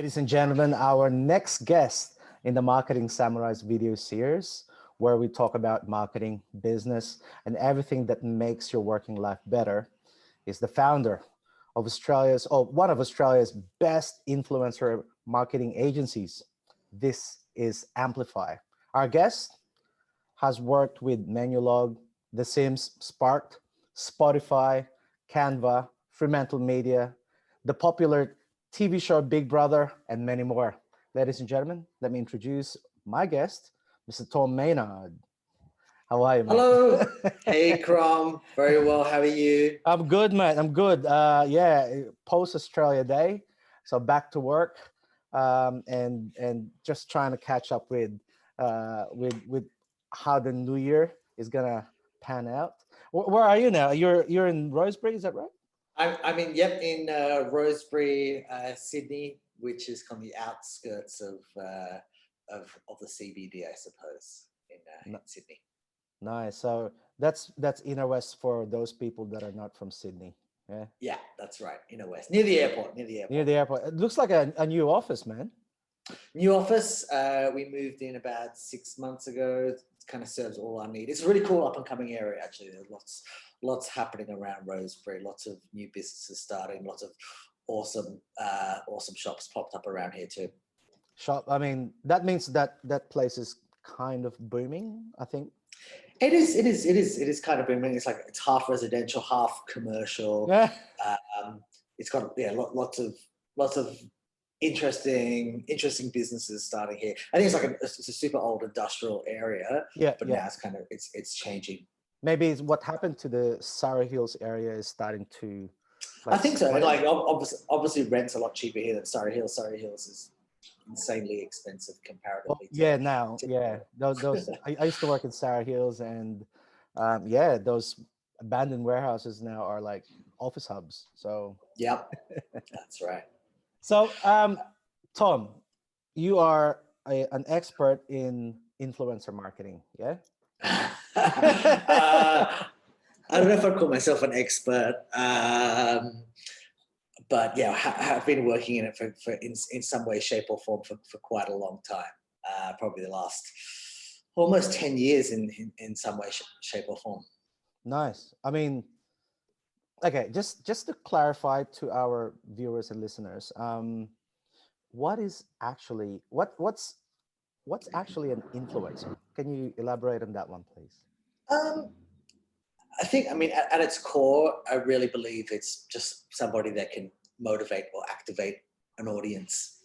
Ladies and gentlemen, our next guest in the Marketing Samurais video series, where we talk about marketing, business, and everything that makes your working life better, is the founder of one of Australia's best influencer marketing agencies. This is Amplify. Our guest has worked with Menulog, The Sims, Spark, Spotify, Canva, Fremantle Media, the popular TV show Big Brother, and many more. Ladies and gentlemen, let me introduce my guest, Mr. Tom Maynard. How are you, man? Hello. Hey, Crom. Very well. How are you? I'm good, man. I'm good. Post Australia Day, so back to work, and just trying to catch up with how the new year is gonna pan out. Where are you now? You're in Rosebery, is that right? I'm in Rosebery, Sydney, which is on the outskirts of the CBD, I suppose, in Sydney. Nice. So that's inner west for those people that are not from Sydney. Yeah. Yeah, that's right. Inner west, near the airport. Near the airport. It looks like a new office, man. New office. We moved in about 6 months ago. It kind of serves all our needs. It's a really cool up and coming area. Actually, there's lots happening around Rosebery. Lots of new businesses starting. Lots of awesome shops popped up around here too. I mean, that means that place is kind of booming, I think. It is kind of booming. It's half residential, half commercial. Yeah. It's got lots of interesting businesses starting here. I think it's a super old industrial area. Yeah. But now it's changing. Maybe it's what happened to the Surrey Hills area is starting to. I think so. And obviously rent's a lot cheaper here than Surrey Hills. Surrey Hills is insanely expensive comparatively. Those I used to work in Surrey Hills, and those abandoned warehouses now are like office hubs. So yep, that's right. So Tom, you are an expert in influencer marketing, yeah? I don't know if I'd call myself an expert, but yeah, I've been working in it for in some way, shape, or form for quite a long time. Probably the last almost 10 years in some way, shape, or form. Nice. I mean, okay, just to clarify to our viewers and listeners, what's actually an influencer? Can you elaborate on that one, please? I mean, at its core, I really believe it's just somebody that can motivate or activate an audience.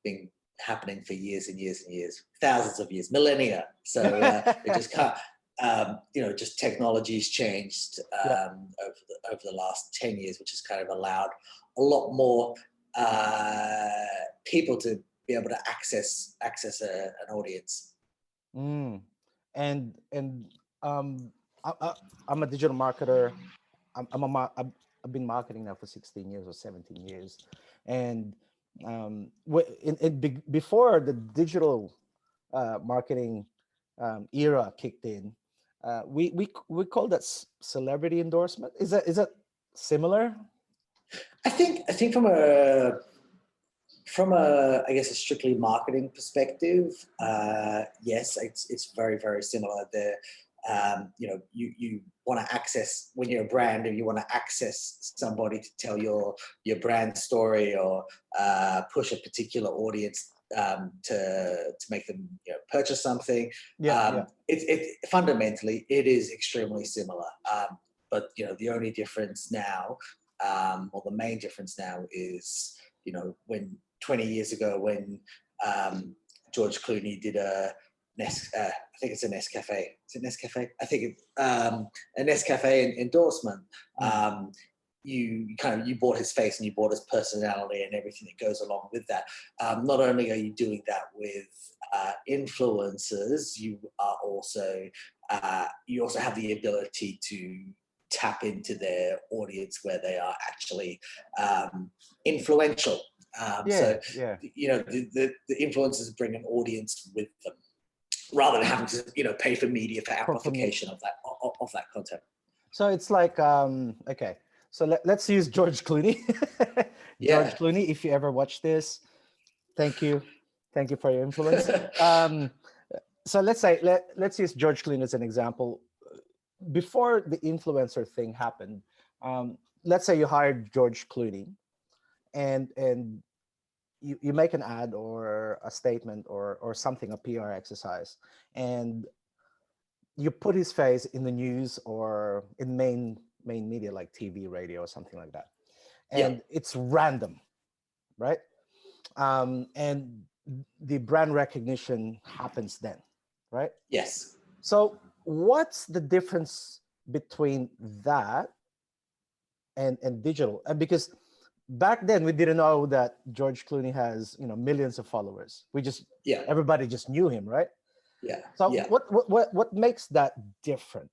Been happening for years and years and years, thousands of years, millennia. So it just can't. Just technology's changed over the last 10 years, which has kind of allowed a lot more people to be able to access an audience. And I'm a digital marketer. I've been marketing now for 16 years or 17 years, and before the digital marketing era kicked in, we call that celebrity endorsement. Is that similar? I think from a I guess a strictly marketing perspective, yes, it's very, very similar. You want to access, when you're a brand and you want to access somebody to tell your brand story or push a particular audience to make them purchase something. It fundamentally it is extremely similar. But the only difference now, or the main difference now is when 20 years ago when George Clooney did I think it's a Nescafe. Is it Nescafe? I think a Nescafe endorsement. You bought his face and you bought his personality and everything that goes along with that. Not only are you doing that with influencers, you also have the ability to tap into their audience where they are actually influential. The influencers bring an audience with them, rather than having to pay for media for amplification of that content. So it's like okay, So let's use George Clooney. George Yeah. Clooney, if you ever watch this, thank you. Thank you for your influence. Um, so let's use George Clooney as an example. Before the influencer thing happened, let's say you hired George Clooney, and you make an ad or a statement or something, a PR exercise, and you put his face in the news or in main media like TV, radio, or something like that, Yeah. and it's random, right? And the brand recognition happens then, right? Yes. So what's the difference between that and digital? And because back then we didn't know that George Clooney has, millions of followers. Yeah. Everybody just knew him, right? Yeah. So Yeah. what makes that different?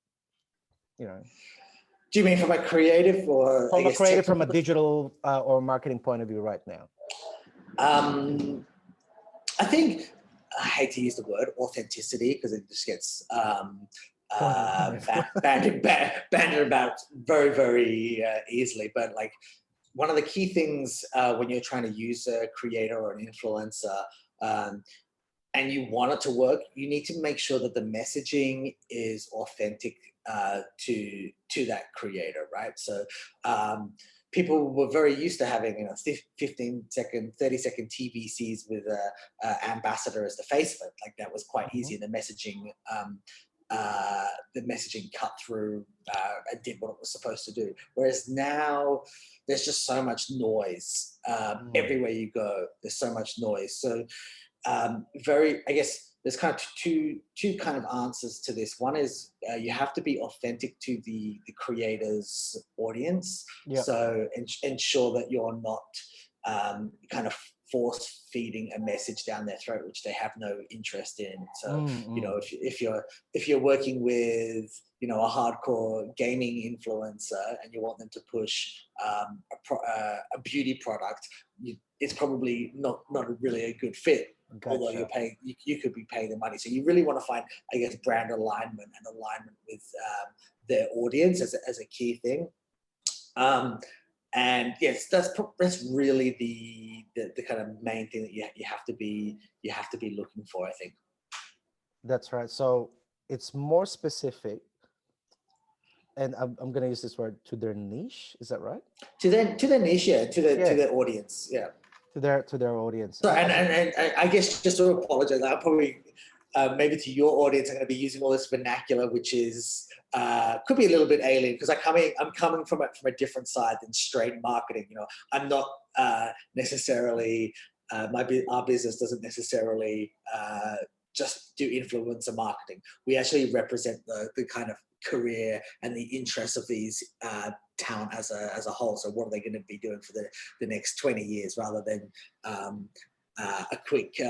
Do you mean from a creative or I From a guess creative, from a technical? digital or marketing point of view right now? I think I hate to use the word authenticity because it just gets banded about very, very easily. But like one of the key things when you're trying to use a creator or an influencer and you want it to work, you need to make sure that the messaging is authentic to that creator, right? So people were very used to having 15-second, 30-second TVCs with an ambassador as the face of it. Like that was quite easy. The messaging cut through and did what it was supposed to do. Whereas now there's just so much noise everywhere you go. There's so much noise. So I guess there's kind of two kind of answers to this. One is you have to be authentic to the creator's audience. Yeah. So ensure that you're not kind of force feeding a message down their throat which they have no interest in. So if you're working with a hardcore gaming influencer and you want them to push a beauty product, it's probably not really a good fit. Gotcha. Although you could be paying the money. So you really want to find, I guess, brand alignment and alignment with their audience as a key thing. And yes, that's really the kind of main thing that you have to be looking for, I think. That's right. So it's more specific, and I'm going to use this word, to their niche. Is that right? To their niche, yeah. To their audience, yeah. To their audience. So, and I guess just to apologize, I'll probably maybe to your audience, I'm going to be using all this vernacular, which is could be a little bit alien because I'm coming from a different side than straight marketing. I'm not necessarily our business doesn't necessarily just do influencer marketing. We actually represent the kind of career and the interests of these talent as a whole. So what are they going to be doing for the next 20 years rather than a quick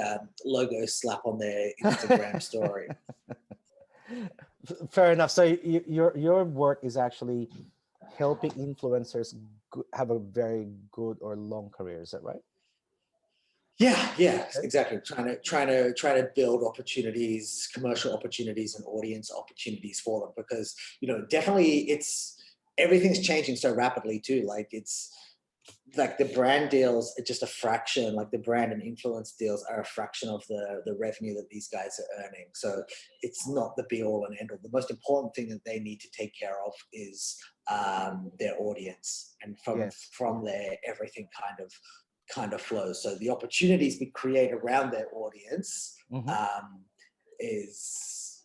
logo slap on their Instagram story? Fair enough. So your work is actually helping influencers have a very good or long career. Is that right? Yeah, exactly. Trying to build opportunities, commercial opportunities, and audience opportunities for them because definitely everything's changing so rapidly too. Like it's like the brand deals are just a fraction. Like the brand and influence deals are a fraction of the revenue that these guys are earning. So it's not the be all and end all. The most important thing that they need to take care of is their audience, and from there everything kind of flows. So the opportunities we create around their audience is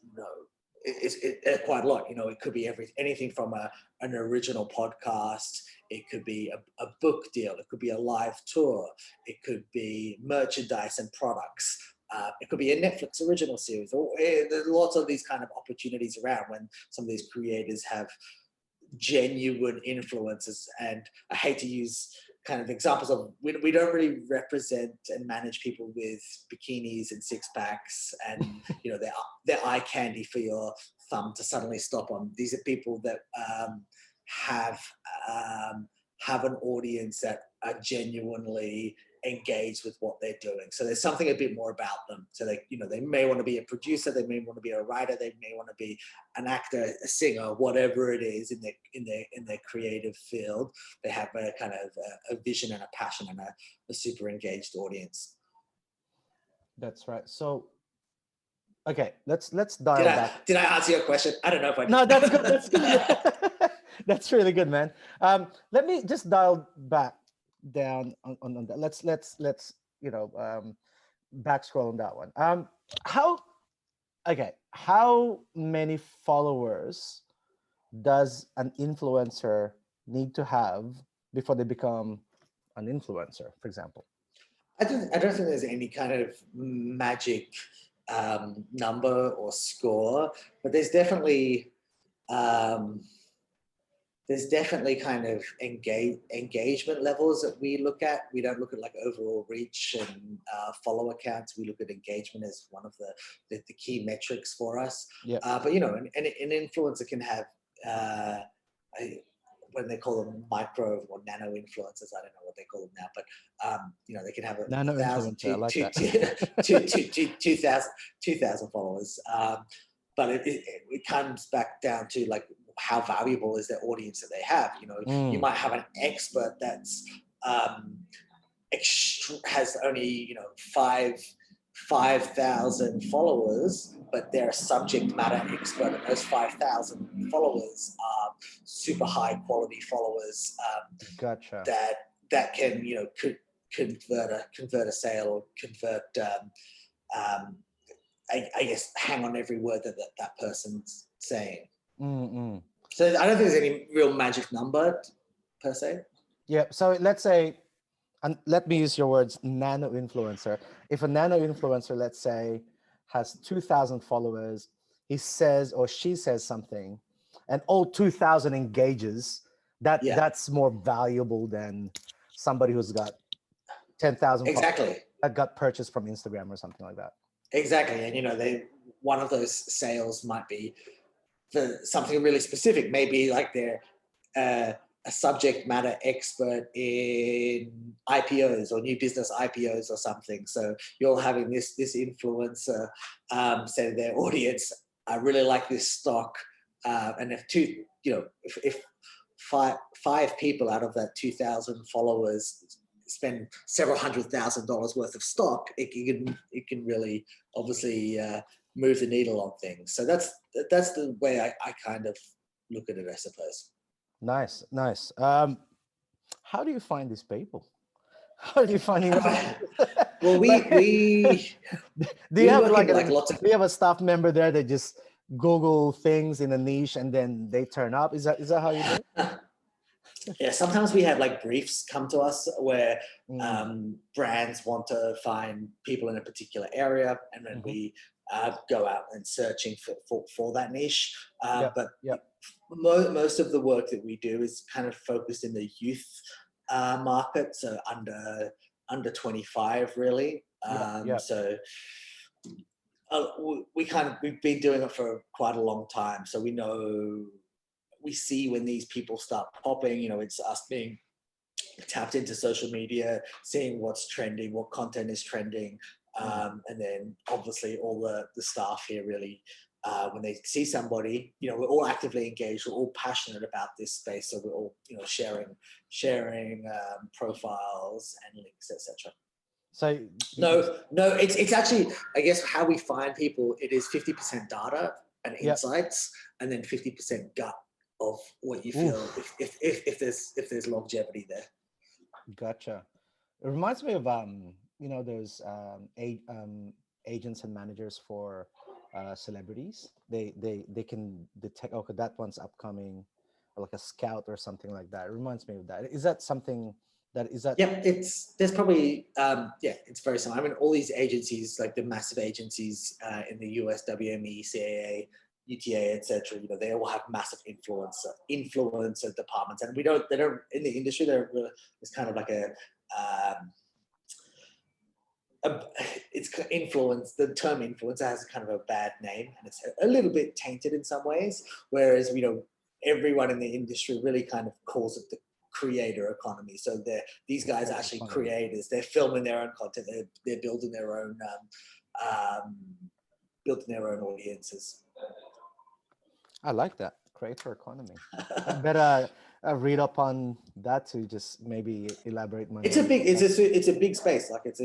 quite a lot. It could be anything from an original podcast. It could be a book deal. It could be a live tour. It could be merchandise and products. It could be a Netflix original series. There's lots of these kind of opportunities around when some of these creators have genuine influences. And I hate to use kind of examples of we don't really represent and manage people with bikinis and six packs and they're eye candy for your thumb to suddenly stop on. These are people that have an audience that are genuinely engage with what they're doing. So there's something a bit more about them. So they, they may want to be a producer, they may want to be a writer, they may want to be an actor, a singer, whatever it is in their creative field. They have a kind of a vision and a passion and a super engaged audience. That's right. So, okay, let's dial back. Did I answer your question? I don't know if I did. No, that's good. That's good. That's really good, man. Let me just dial back down on that. Let's back scroll on that one. How many followers does an influencer need to have before they become an influencer, for example? I don't think there's any kind of magic number or score, but there's definitely kind of engagement levels that we look at. We don't look at like overall reach and follower counts. We look at engagement as one of the key metrics for us. Yeah. But an influencer can have when they call them micro or nano influencers, I don't know what they call them now, but they can have nano 1,000, influencer, I like that. 2,000 followers. But it comes back down to like how valuable is their audience that they have. You might have an expert that's has only 5,000 followers, but they're a subject matter expert, and those 5,000 followers are super high quality followers. Gotcha. That can convert a sale, or convert I guess hang on every word that person's saying. Mm-mm. So I don't think there's any real magic number per se. Yeah. So let's say, and let me use your words, nano influencer. If a nano influencer, let's say, has 2,000 followers, he says or she says something, and all 2,000 engages, that's more valuable than somebody who's got 10,000 exactly that got purchased from Instagram or something like that. Exactly, and one of those sales might be for something really specific. Maybe like they're a subject matter expert in IPOs or new business IPOs or something. So you're having this influencer say to their audience, "I really like this stock," and if five people out of that 2,000 followers spend several $100,000 worth of stock, it can really obviously move the needle on things. So that's the way I kind of look at it, I suppose. Nice. How do you find these people? How do you find well, we do you have do you have a staff member there that just Google things in a niche and then they turn up? Is that how you do it? Yeah, sometimes we have like briefs come to us where brands want to find people in a particular area, and then we go out and searching for that niche. But most of the work that we do is kind of focused in the youth market, so under 25 really. So we've been doing it for quite a long time, so we see when these people start popping. It's us being tapped into social media, seeing what's trending, what content is trending, and then obviously all the staff here really, when they see somebody, we're all actively engaged, we're all passionate about this space, so we're all sharing profiles and links, etc. So no, it's actually, I guess, how we find people. It is 50% data and insights, and then 50% gut of what you feel if there's longevity there. Gotcha. It reminds me of those agents and managers for celebrities. They can detect, okay, that one's upcoming, or like a scout or something like that. It reminds me of that. Is that something that is that? Yeah, there's probably it's very similar. I mean, all these agencies, like the massive agencies in the US, WME, CAA, UTA, etc. They all have massive influencer departments, and they don't in the industry. It's kind of like it's influence. The term influencer has kind of a bad name, and it's a little bit tainted in some ways. Whereas everyone in the industry really kind of calls it creator economy. So these guys are actually Economy. creators. They're filming their own content. They're building their own audiences. I like that. Creator economy. I better read up on that to just maybe elaborate more. It's a big space. Like it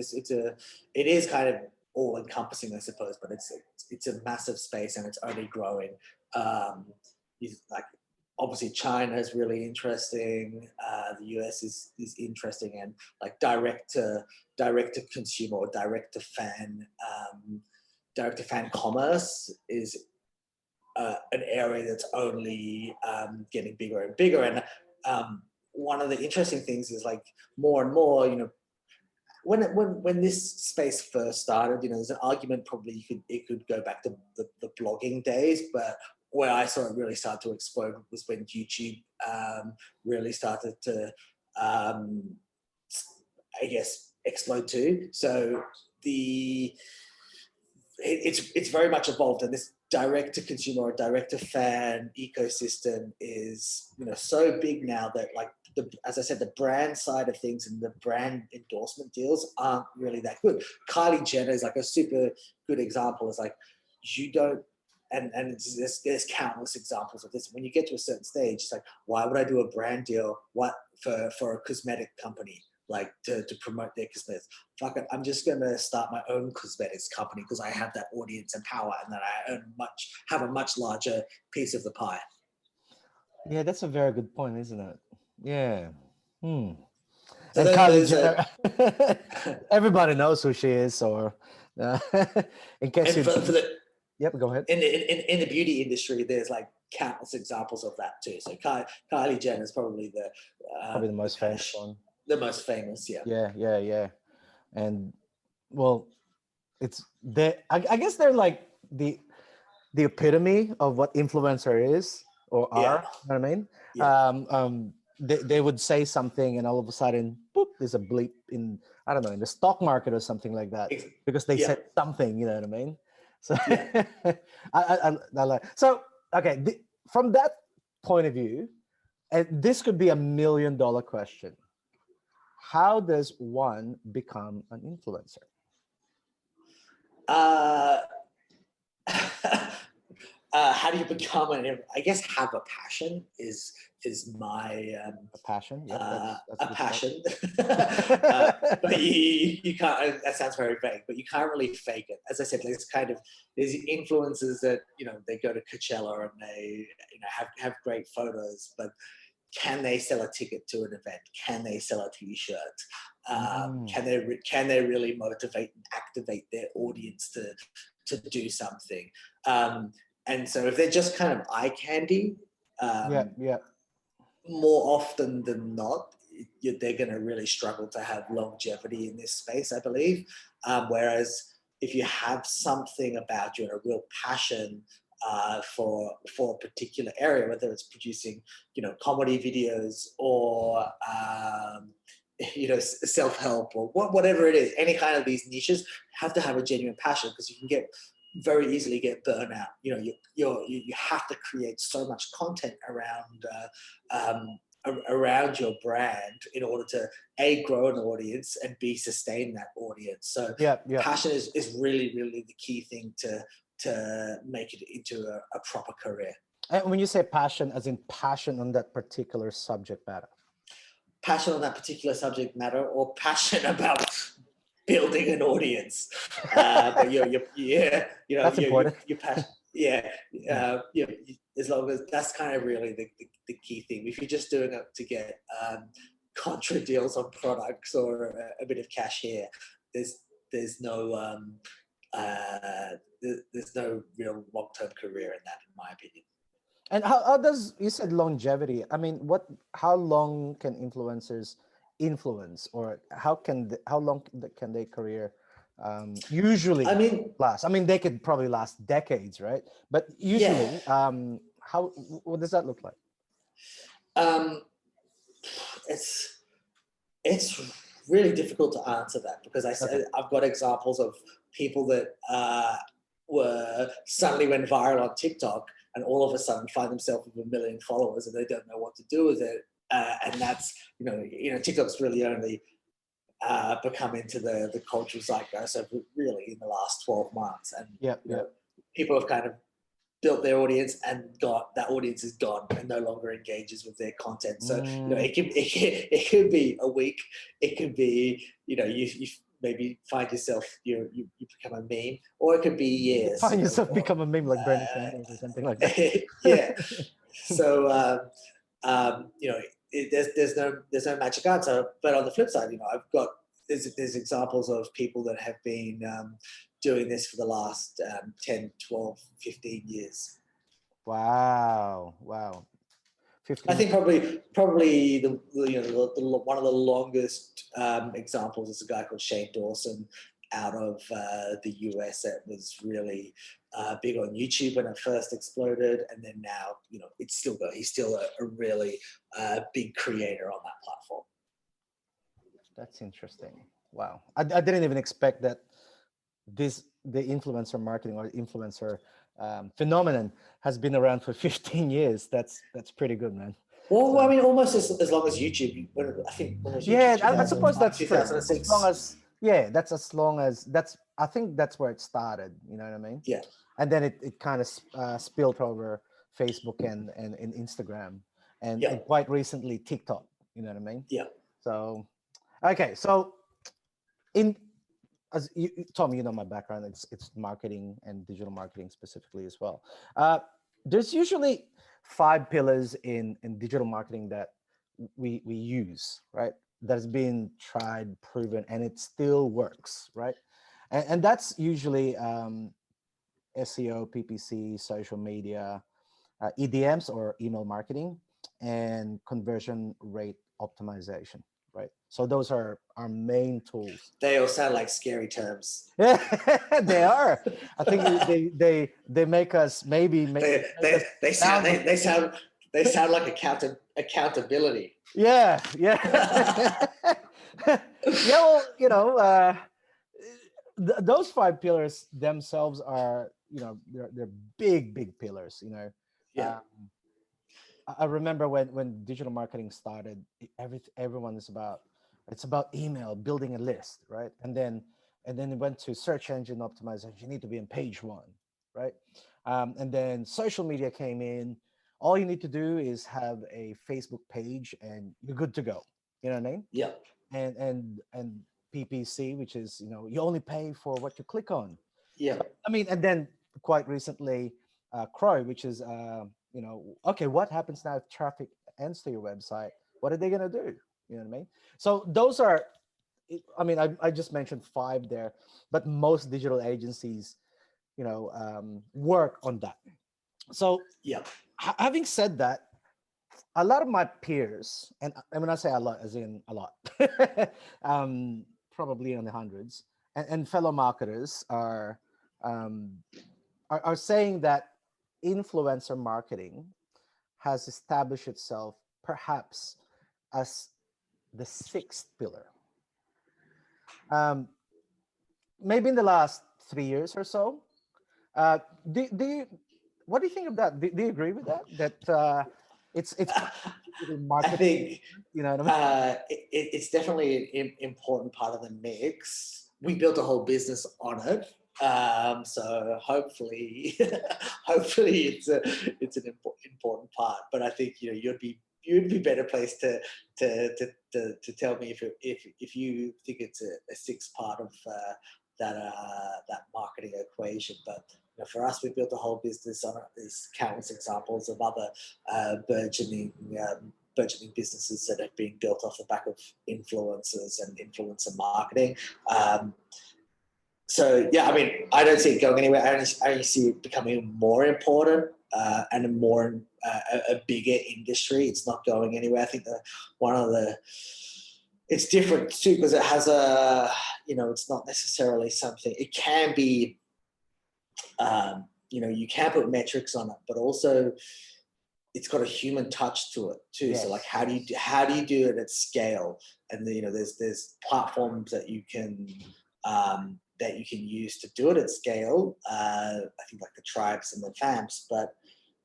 is kind of all encompassing, I suppose, but it's a massive space and it's only growing. Like obviously China is really interesting. The US is interesting, and like direct to consumer or direct to fan commerce is an area that's only getting bigger and bigger. And one of the interesting things is like more and more, you know, when this space first started, you know, there's an argument probably it could go back to the blogging days, but where I saw it really start to explode was when YouTube really started to, I guess, explode too. So it's very much evolved, and this direct to consumer or direct to fan ecosystem is, you know, so big now that, like, as I said, the brand side of things and the brand endorsement deals aren't really that good. Kylie Jenner is like a super good example. It's like, you don't, and there's countless examples of this. When you get to a certain stage, it's like, why would I do a brand deal for a cosmetic company, like to promote their cosmetics? Fuck it, I'm just gonna start my own cosmetics company because I have that audience and power, and that I have a much larger piece of the pie. Yeah, that's a very good point, isn't it? Yeah. So And Kylie Jenner, everybody knows who she is, or in case you yep, go ahead. In the beauty industry, there's like countless examples of that too. So Kylie Jenner is probably the most famous one. The most famous, yeah. Yeah. And well, it's I guess they're like the epitome of what influencer is or are. Yeah. You know what I mean? Yeah. They would say something and all of a sudden, boop, there's a bleep in, I don't know, in the stock market or something like that, because they said something, you know what I mean? So yeah. I like, so, okay, from that point of view, and this could be $1 million question. How does one become an influencer? How do you become I guess have a passion is my a passion. Yeah, that's a passion. But you can't. That sounds very vague, but you can't really fake it. As I said, there's influencers that, you know, they go to Coachella and they, you know, have great photos, but can they sell a ticket to an event? Can they sell a T-shirt? Can they really motivate and activate their audience to do something? And so if they're just kind of eye candy, more often than not, they're going to really struggle to have longevity in this space, I believe. Whereas if you have something about you and a real passion for a particular area, whether it's producing, you know, comedy videos or you know, self-help or whatever it is, any kind of these niches, have to have a genuine passion, because you can very easily get burnout. You know, you have to create so much content around your brand in order to grow an audience and sustain that audience. So passion is really, really the key thing to make it into a proper career. And when you say passion, as in passion on that particular subject matter? Passion on that particular subject matter, or passion about building an audience. But that's important. Your passion. As long as that's kind of really the key thing. If you're just doing it to get contra deals on products or a bit of cash here, there's no there's no real long-term career in that, in my opinion. And how does, you said longevity? I mean, how long can influencers influence, or how long can their career usually last? I mean, they could probably last decades, right? But usually, what does that look like? It's really difficult to answer that, because I've got examples of people that were suddenly went viral on TikTok and all of a sudden find themselves with 1 million followers and they don't know what to do with it. and that's TikTok's really only become into the cultural zeitgeist over really in the last 12 months, and people have kind of built their audience and that audience is gone and no longer engages with their content. So it could be a week, it could be you maybe find yourself you become a meme, or it could be years. Find yourself become a meme like Bernie Sanders or something like that. Yeah. So there's no magic answer. But on the flip side, there's examples of people that have been doing this for the last 10, 12, 15 years. Wow. 15. I think probably the one of the longest examples is a guy called Shane Dawson out of the US that was really big on YouTube when it first exploded, and then now he's still a really big creator on that platform. That's interesting. Wow, I didn't even expect that the influencer marketing or influencer phenomenon has been around for 15 years. That's pretty good, man. Well, so, I mean, almost as long as YouTube. I think. I suppose that's true. As long as that's as long as I think that's where it started. You know what I mean? Yeah. And then it kind of spilled over Facebook and Instagram and quite recently TikTok. You know what I mean? Yeah. So, okay, so as Tom, my background, it's marketing and digital marketing specifically as well. There's usually 5 pillars in digital marketing that we use, right? That's been tried, proven, and it still works, right? And that's usually SEO, PPC, social media, EDMs or email marketing, and conversion rate optimization. Right. So those are our main tools. They all sound like scary terms. They are. I think they make us maybe. They sound like accountability. Yeah. Well, those 5 pillars themselves are, they're big pillars. Yeah. I remember when digital marketing started, everyone is about email, building a list, right? And then it went to search engine optimization. You need to be on page 1, right? And then social media came in. All you need to do is have a Facebook page, and you're good to go. You know what I mean? Yeah. And PPC, which is you only pay for what you click on. Yeah. So, I mean, and then quite recently, Crom, which is okay, what happens now if traffic ends to your website? What are they going to do? You know what I mean? So those are, I mean, I just mentioned 5 there, but most digital agencies, work on that. So having said that, a lot of my peers, and when I say a lot, as in a lot, probably in the hundreds, and fellow marketers are saying that influencer marketing has established itself perhaps as the 6th pillar. Maybe in the last 3 years or so. What do you think of that? Do you agree with that? That it's marketing. I think what I mean? It's definitely an important part of the mix. We built a whole business on it. So hopefully it's an important part. But I think you'd be better placed to tell me if you think it's a 6th part of that marketing equation. But for us, we built a whole business on it. There's countless examples of other burgeoning businesses that have been built off the back of influencers and influencer marketing. So yeah, I mean, I don't see it going anywhere. I only see it becoming more important and a bigger industry. It's not going anywhere. I think it's different too because it has it's not necessarily something. It can be, you can put metrics on it, but also it's got a human touch to it too. Yes. So like, how do you do it at scale? And there's platforms that you can use to do it at scale. I think like the tribes and the FAMs, but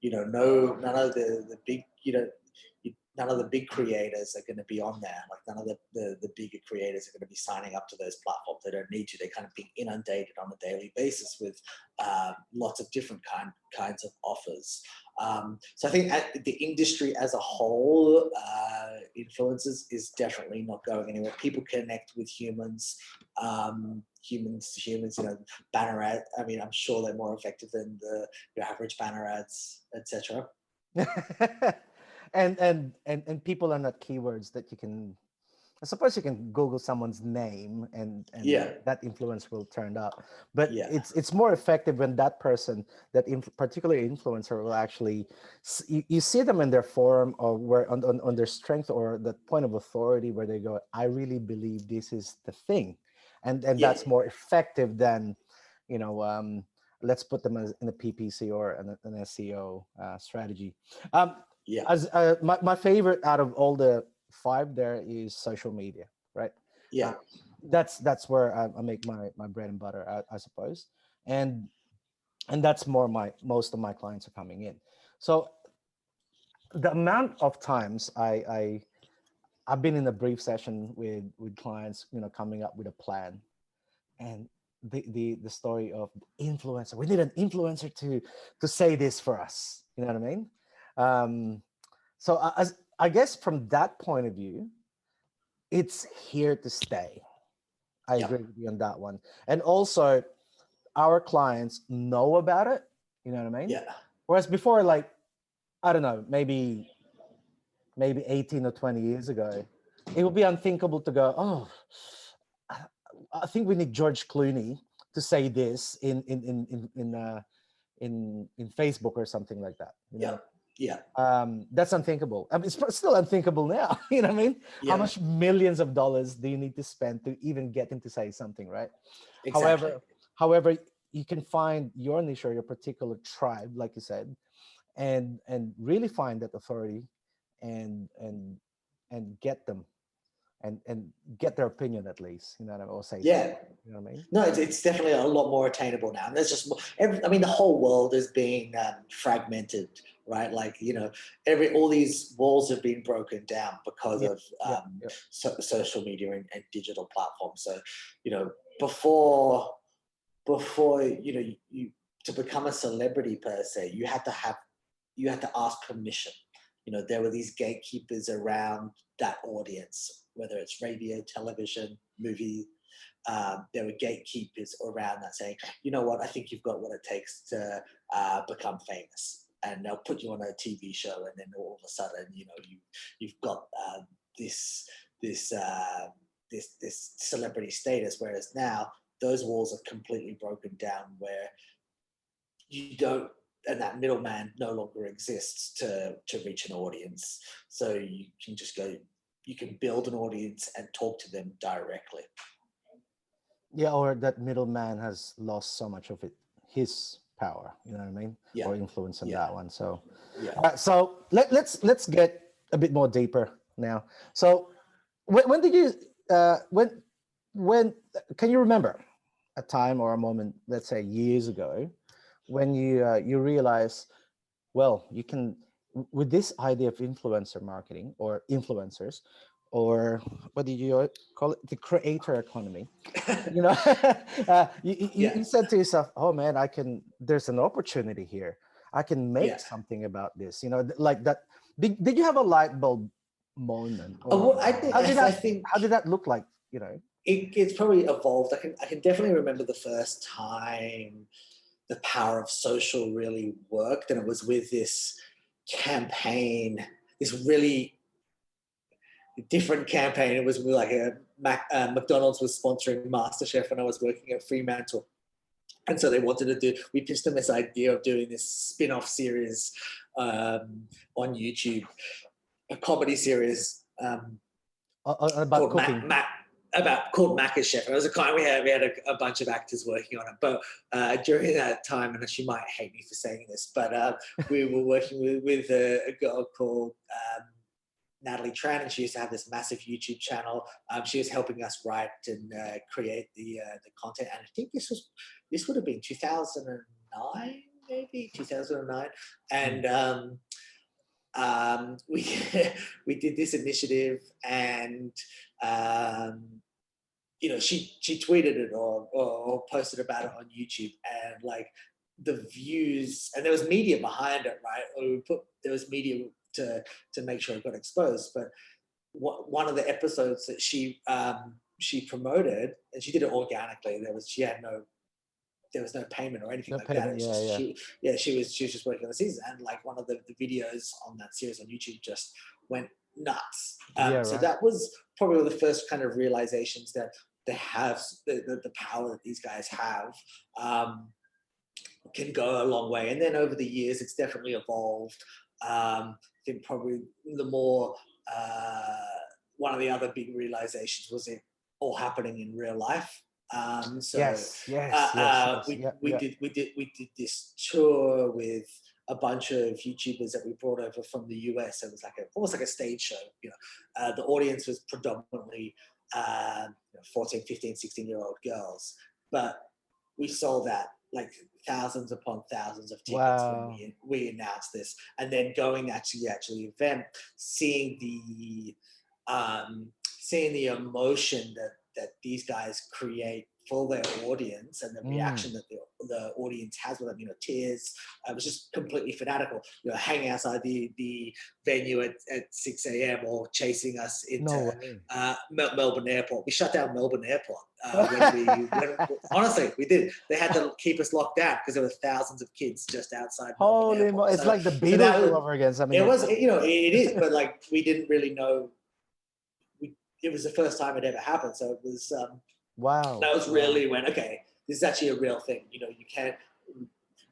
none of the big, none of the big creators are going to be on there. Like none of the bigger creators are going to be signing up to those platforms. They don't need to. They're kind of being inundated on a daily basis with lots of different kinds of offers. So I think the industry as a whole, influencers, is definitely not going anywhere. People connect with humans, humans to humans. You know, banner ads. I mean, I'm sure they're more effective than your average banner ads, etc. and people are not keywords that you can, I suppose you can Google someone's name and Yeah. that influence will turn up, but Yeah. it's more effective when that person, that particular influencer, will actually you see them in their forum, or where on their strength or the point of authority where they go, I really believe this is the thing, and that's more effective than, you know, let's put them in a PPC or an SEO strategy. Yeah. As my favorite out of all the 5 there is social media, right? Yeah. That's where I make my bread and butter, I suppose, and that's more most of my clients are coming in. So the amount of times I've been in a brief session with clients, you know, coming up with a plan, and the story of influencer, we need an influencer to say this for us, you know what I mean? So I guess from that point of view, it's here to stay. I Yeah. agree with you on that one. And also, our clients know about it, you know what I mean? Yeah. Whereas before, like, I don't know, maybe 18 or 20 years ago, it would be unthinkable to go, oh, I think we need George Clooney to say this in Facebook or something like that. You know? Yeah. That's unthinkable. I mean, it's still unthinkable now. You know what I mean? Yeah. How much millions of dollars do you need to spend to even get him to say something, right? Exactly. However, you can find your niche or your particular tribe, like you said, and really find that authority, and get them, and get their opinion at least. You know what I mean? Or say Yeah. something. You know what I mean? No, it's definitely a lot more attainable now. And there's just more, I mean, the whole world is being fragmented, right? Like, you know, all these walls have been broken down because of social media and digital platforms. So, you know, before you know, you to become a celebrity per se, you had to ask permission. You know, there were these gatekeepers around that audience, whether it's radio, television, movie. There were gatekeepers around that saying, you know what, I think you've got what it takes to become famous, and they'll put you on a TV show, and then all of a sudden, you know, you've got this celebrity status. Whereas now, those walls are completely broken down, where you don't, and that middleman no longer exists to reach an audience. So you can just go, you can build an audience and talk to them directly. Yeah, or that middleman has lost so much of his power, you know what I mean? Yeah. Or influence on that one. So yeah. So let's get a bit more deeper now. So when did you when can you remember a time or a moment, let's say years ago, when you realize, well, you can, with this idea of influencer marketing or influencers, or what did you call it, the creator economy, you know, you said to yourself, oh man, there's an opportunity here, I can make something about this, you know, like that. Did you have a light bulb moment, or I think how did that look like, you know? It's probably evolved. I can definitely remember the first time the power of social really worked, and it was with this campaign, this really different campaign. It was like McDonald's was sponsoring MasterChef, and I was working at Fremantle, and so they wanted to we pitched them this idea of doing this spin-off series on YouTube, a comedy series about cooking. Called Macca's Chef. It was we had a bunch of actors working on it, but during that time, and she might hate me for saying this, but we were working with a girl called Natalie Tran, and she used to have this massive YouTube channel. She was helping us write and create the content, and I think this would have been 2009, maybe 2009, and we we did this initiative, and she tweeted it or posted about it on YouTube, and like the views, and there was media behind it, right? There was media to make sure it got exposed. But one of the episodes that she promoted, and she did it organically. There was no payment or anything No like payment, that. She was just working on the season, and like one of the videos on that series on YouTube just went nuts. So that was probably the first kind of realizations that they have, the power that these guys have can go a long way. And then over the years, it's definitely evolved. I think probably the more one of the other big realizations was it all happening in real life. We did this tour with a bunch of YouTubers that we brought over from the US. It was like almost like a stage show. The audience was predominantly 14, 15, 16-year-old girls, but we sold out like thousands upon thousands of tickets when we announced this. And then going to the actual event, seeing the emotion that these guys create for their audience, and the reaction that the audience has with them, tears. It was just completely fanatical. Hanging outside the venue at 6 a.m. or chasing us into Melbourne Airport. We shut down Melbourne Airport honestly, we did. They had to keep us locked down because there were thousands of kids just outside. Holy moly! It's like the Beatles all over again. I mean, it was, it is, but like we didn't really know. It was the first time it ever happened, so it was. Wow. That was really when, okay, this is actually a real thing. You can't,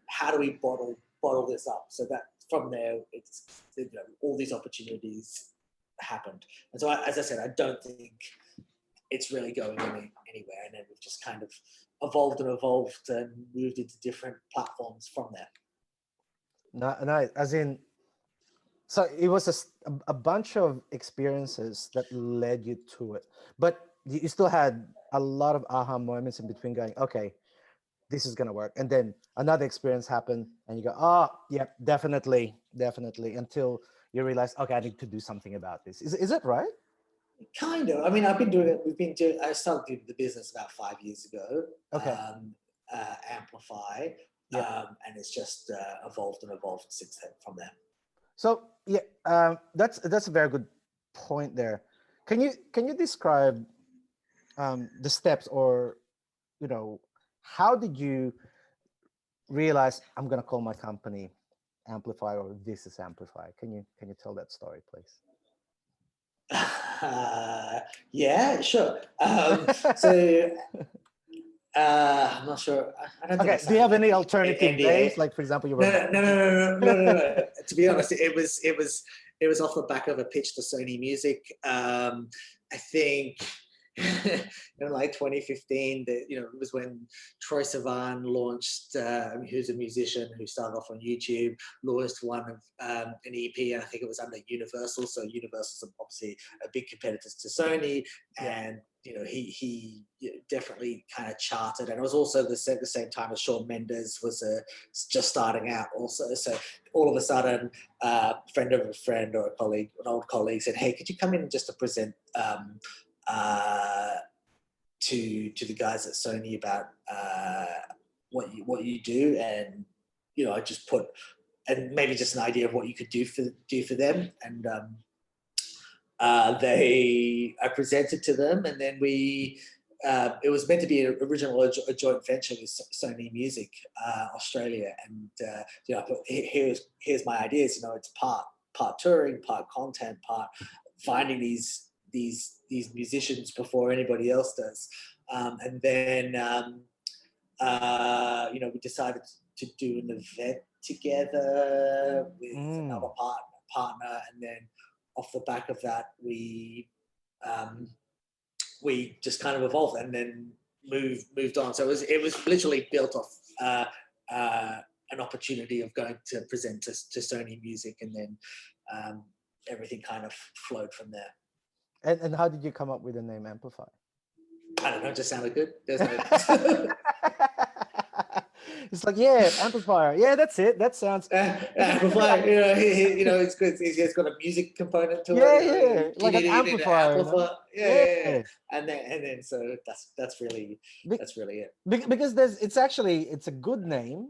how do we bottle this up? So that from there, it's, all these opportunities happened. And so, as I said, I don't think it's really going anywhere. And then we've just kind of evolved and moved into different platforms from there. Nice. As in, so it was a bunch of experiences that led you to it, but you still had a lot of aha moments in between going, okay, this is going to work. And then another experience happened and you go, oh, yeah, definitely. Until you realize, okay, I need to do something about this. Is it right? Kind of. I mean, I've been doing it. I started doing the business about 5 years ago. Okay. Amplify. And it's just evolved since then from there. So yeah, that's a very good point there. Can you describe the steps, or how did you realize I'm going to call my company Amplify, or This Is Amplify? Can you tell that story, please? Yeah, sure. So I'm not sure. I don't think. Okay. Do you have any alternative names? Like, for example, you were no. To be honest, it was off the back of a pitch to Sony Music. I think in like 2015, it was when Troye Sivan launched, who's a musician who started off on YouTube, launched one of an EP, and I think it was under Universal. So Universal's obviously a big competitor to Sony, and he definitely kind of charted. And it was also the same time as Shawn Mendes was just starting out also. So all of a sudden, a friend of a friend or an old colleague said, "Hey, could you come in just to present to the guys at Sony about what you do?" And I just put, and maybe just an idea of what you could do for them. And I presented to them, and then it was meant to be a joint venture with Sony Music Australia. And I put, here's my ideas. It's part touring, part content, part finding these musicians before anybody else does. And then we decided to do an event together with another partner, and then off the back of that, we just kind of evolved and then moved on. So it was literally built off an opportunity of going to present to Sony Music, and then everything kind of flowed from there. And how did you come up with the name Amplify? I don't know, it just sounded good. There's no It's like, yeah, amplifier. Yeah, that's it. That sounds. Amplifier, it's good. It's got a music component to Yeah, it. yeah, You like an need an amplifier, you know? amplifier. Yeah. Yeah. And then so that's really Be- it. because it's a good name.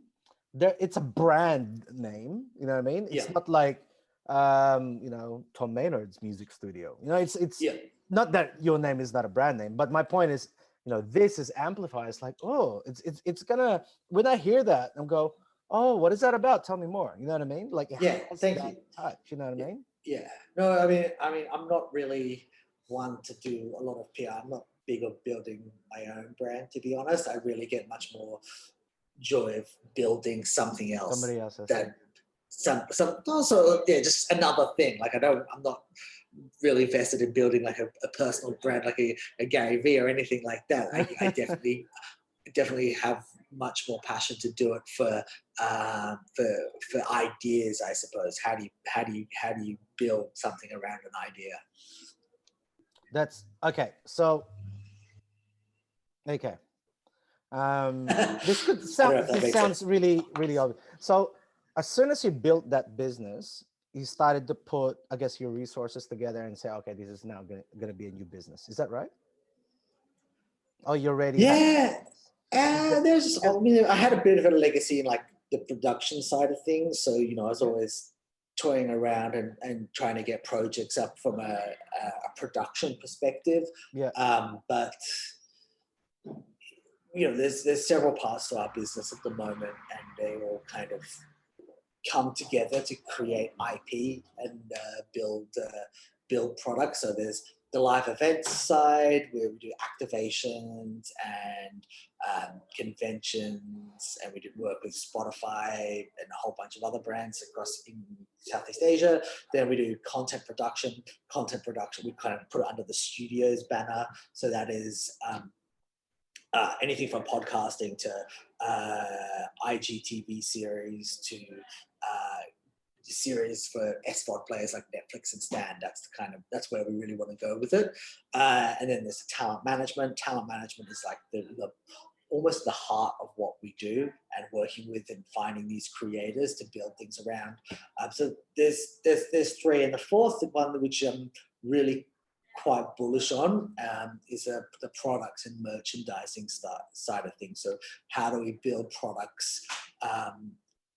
It's a brand name. You know what I mean? Yeah. It's not like Tom Maynard's music studio. It's Yeah. not that your name is not a brand name, but my point is, this is Amplify. It's like, oh, it's gonna, when I hear that, I'm go, oh, what is that about? Tell me more. You know what I mean? Like, it Yeah. has Thank that you. touch. You know what I Yeah. mean? Yeah. No, I mean, I'm not really one to do a lot of PR. I'm not big on building my own brand, to be honest. I really get much more joy of building something else Somebody else has it. than some also just another thing. Like I'm not really vested in building like a personal brand like a Gary Vee or anything like that. I definitely have much more passion to do it for ideas, I suppose. How do you build something around an idea? That's okay. So, okay. This could I don't know sound. if that This makes sounds sense. really, really obvious. So, as soon as you built that business, you started to put, I guess, your resources together and say, okay, this is now gonna be a new business. Is that right? Oh, you already had. Yeah, there's just, Because I mean, I had a bit of a legacy in like the production side of things. So, I was always toying around and trying to get projects up from a production perspective. yeah, But, there's several parts to our business at the moment, and they all kind of come together to create IP and build products. So there's the live events side where we do activations and conventions, and we do work with Spotify and a whole bunch of other brands across in Southeast Asia. Then we do content production. We kind of put it under the studios banner. So that is anything from podcasting to IGTV series to series for SVOD players like Netflix and Stan. That's where we really want to go with it. And then there's talent management. Talent management is like the almost the heart of what we do, and working with and finding these creators to build things around. So there's three, and the fourth one, which I'm really quite bullish on, is the products and merchandising side of things. So how do we build products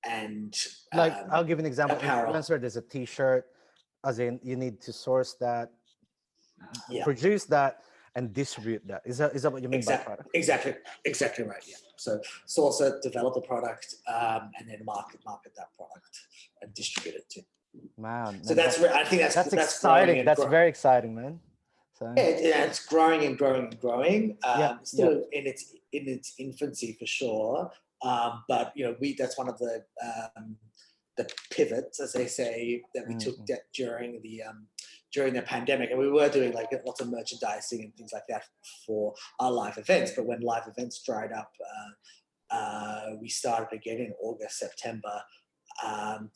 and like I'll give an example. apparel? Influencer, there's a T-shirt, as in you need to source that, Yeah. produce that, and distribute that. Is that what you mean by product? Exactly right. Yeah. So source it, develop the product, and then market that product and distribute it too. Man, So I think that's exciting. That's very exciting, man. So, yeah, it's growing and growing and growing. Still yeah. in its infancy for sure. But that's one of the pivots, as they say, that we took that during the pandemic, and we were doing like lots of merchandising and things like that for our live events. But when live events dried up, we started again in August, September,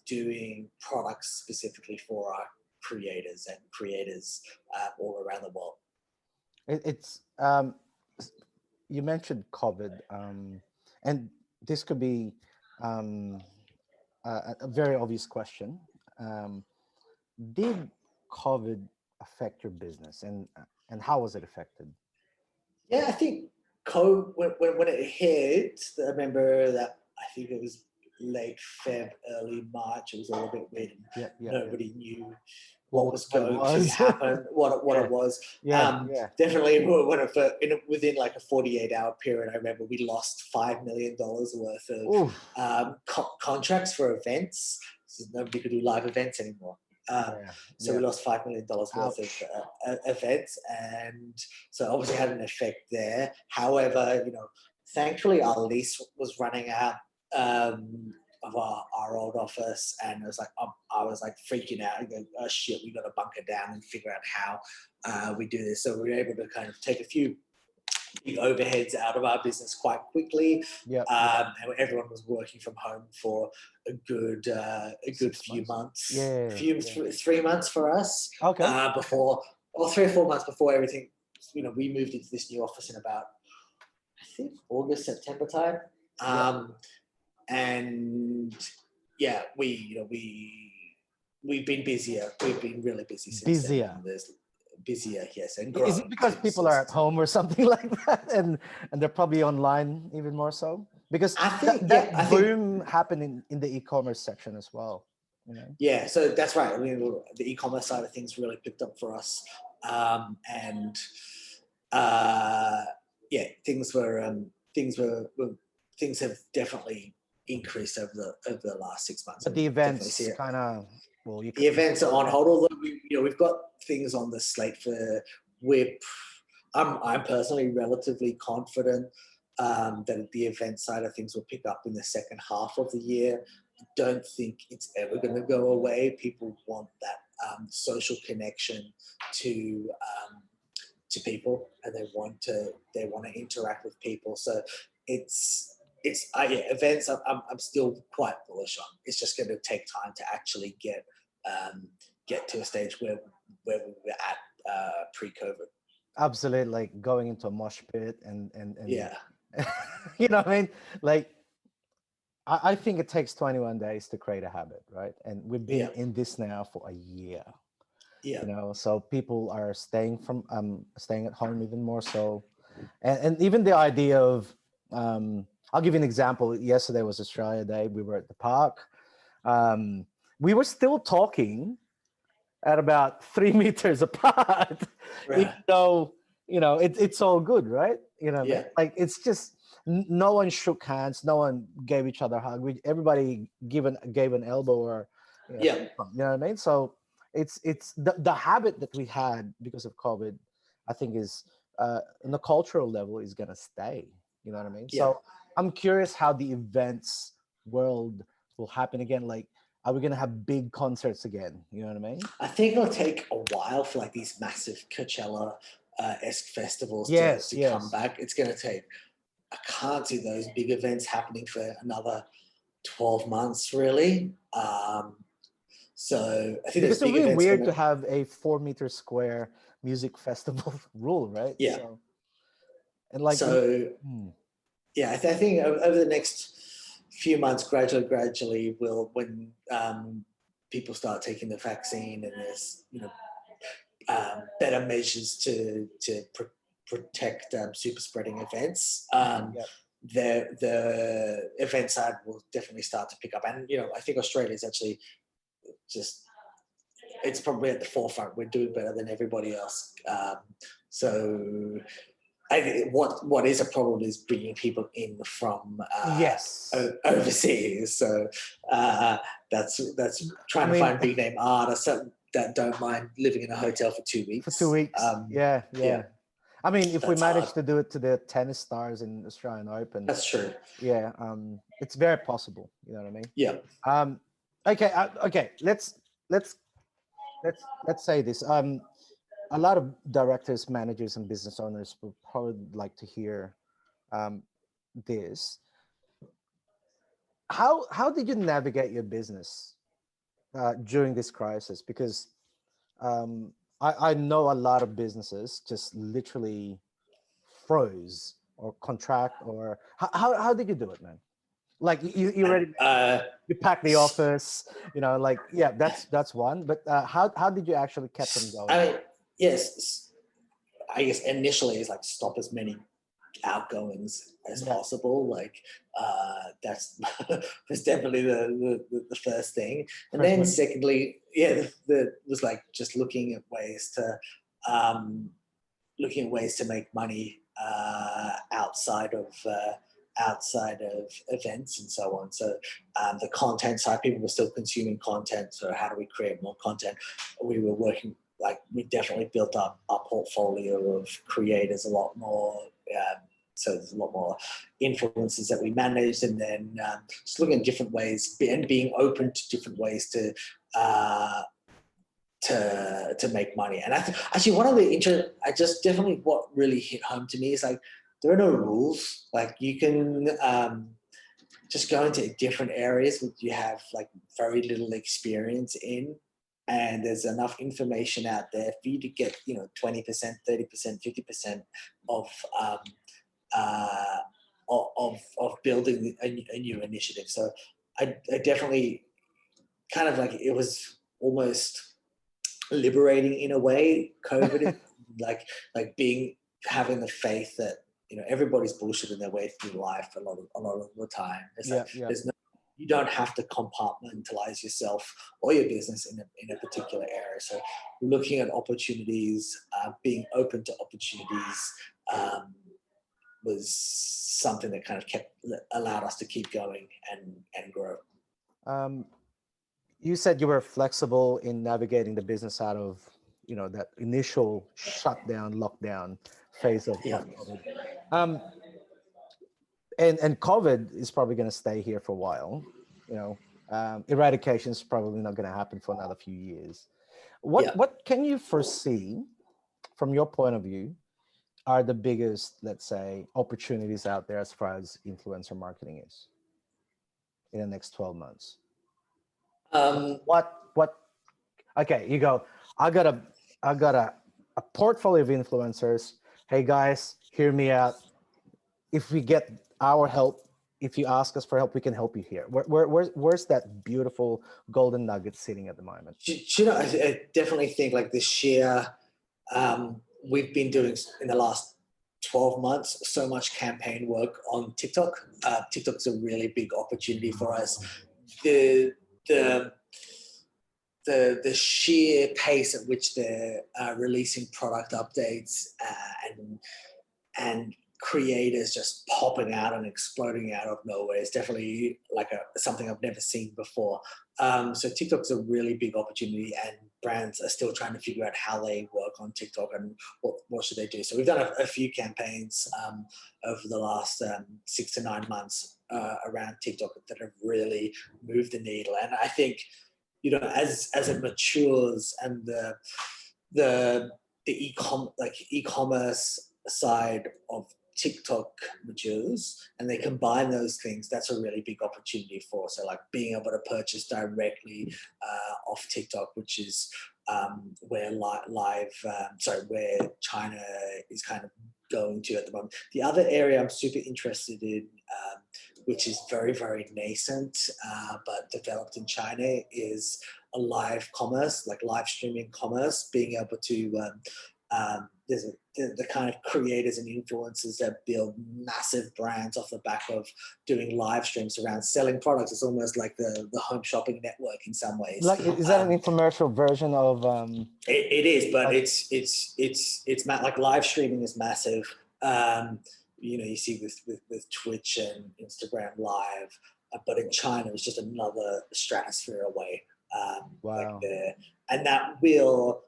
doing products specifically for our creators all around the world. It's you mentioned COVID, and this could be a very obvious question. Did COVID affect your business, and how was it affected? Yeah, I think COVID, when it hit, I remember that I think it was late Feb, early March. It was all a bit weird. Nobody knew what was going to happen, what it was. Definitely within like a 48-hour period, I remember we lost $5 million worth of contracts for events. So nobody could do live events anymore. So we lost $5 million worth of events, and so obviously had an effect there. However, thankfully our lease was running out of our old office, and I was like freaking out and going, oh shit, we got to bunker down and figure out how we do this. So we were able to kind of take a few big overheads out of our business quite quickly. And everyone was working from home for a good few months. 3 months for us. Before, or 3 or 4 months before everything, we moved into this new office in about, I think, August, September time. and yeah, we've been busier. We've been really busy since Busier. then. There's busier, yes, and Is it because people are at home or something like that, and they're probably online even more so? Because I think, that boom happened in the e-commerce section as well. You know? Yeah, so that's right. I mean, the e-commerce side of things really picked up for us, and yeah, things have definitely increased over the last 6 months. But the events kind of, well, the events are on hold. Although we've got things on the slate for WIP. I'm personally relatively confident that the event side of things will pick up in the second half of the year. I don't think it's ever going to go away. People want that social connection to people, and they want to interact with people. So events. I'm still quite bullish on. It's just going to take time to actually get to a stage where we were at pre-COVID. Absolutely, like going into a mosh pit and yeah. You know what I mean? Like, I think it takes 21 days to create a habit, right? And we've been in this now for a year. Yeah. You know, so people are staying at home even more so. And even the idea of, I'll give you an example. Yesterday was Australia Day. We were at the park. We were still talking at about 3 meters apart, right. even though, you know, it's all good, right? You know, like it's just, no one shook hands, no one gave each other a hug. Everybody gave an elbow or, you know what I mean? So it's the habit that we had because of COVID, I think is on the cultural level is gonna stay. You know what I mean? So I'm curious how the events world will happen again. Like, are we gonna have big concerts again? You know what I mean? I think it'll take a while for like these massive Coachella-esque festivals to come back. It's gonna take. I can't see those big events happening for another 12 months, really. So I think it's really weird to have a 4 meter square music festival rule, right? Yeah. So, and like, I think over the next few months, gradually, when people start taking the vaccine and there's better measures to protect super spreading events. The event side will definitely start to pick up, and I think Australia is actually it's probably at the forefront. We're doing better than everybody else. So what is a problem is bringing people in from overseas. So that's trying to find big name artists that don't mind living in a hotel for 2 weeks. For 2 weeks, yeah. I mean, if we manage to do it to the tennis stars in Australian Open, that's true. Yeah, it's very possible. You know what I mean? Yeah. Okay. Let's say this. A lot of directors, managers, and business owners would probably like to hear this. How did you navigate your business during this crisis? Because I know a lot of businesses just literally froze or contract, or how did you do it, man? Like you already you packed the office, like that's one. But how did you actually keep them going? I mean, yes, I guess initially it's like stop as many outgoings as possible. Like that's definitely the first thing, and then secondly, was like just looking at ways to make money outside of events and so on. So the content side, people were still consuming content. So how do we create more content? We were working, we definitely built up our portfolio of creators a lot more. So there's a lot more influencers that we managed, and then just looking at different ways and being open to different ways to make money. And I think actually one of the definitely what really hit home to me is like, there are no rules. Like you can just go into different areas that you have like very little experience in, and there's enough information out there for you to get 20%, 30%, 50% of of building a new initiative. So I definitely kind of like, it was almost liberating in a way, COVID, like having the faith that, everybody's bullshitting their way through life a lot of the time. It's like, there's no, you don't have to compartmentalize yourself or your business in a particular area. So looking at opportunities, being open to opportunities, was something that kind of allowed us to keep going and grow. You said you were flexible in navigating the business out of, that initial shutdown, lockdown phase of COVID. And COVID is probably going to stay here for a while. Eradication is probably not going to happen for another few years. What can you foresee, from your point of view, are the biggest, let's say, opportunities out there as far as influencer marketing is in the next 12 months? Okay, you go, I got a portfolio of influencers. Hey guys, hear me out. If we get our help, if you ask us for help, we can help you here. Where's that beautiful golden nugget sitting at the moment? I definitely think like this year, we've been doing in the last 12 months so much campaign work on TikTok. TikTok's a really big opportunity for us. The sheer pace at which they're releasing product updates and creators just popping out and exploding out of nowhere is definitely like something I've never seen before. So TikTok's a really big opportunity, and brands are still trying to figure out how they work on TikTok and what should they do. So we've done a few campaigns over the last 6 to 9 months around TikTok that have really moved the needle. And I think, as it matures and the e-commerce side of TikTok matures and they combine those things, that's a really big opportunity for us. So like being able to purchase directly off TikTok, which is where where China is kind of going to at the moment. The other area I'm super interested in, which is very, very nascent, but developed in China, is a live commerce, like live streaming commerce, being able to, there's the kind of creators and influencers that build massive brands off the back of doing live streams around selling products. It's almost like the home shopping network in some ways. Like, is that an infomercial version of? It is, but it's like live streaming is massive. You see with Twitch and Instagram Live, but in China it's just another stratosphere away. Wow. And that will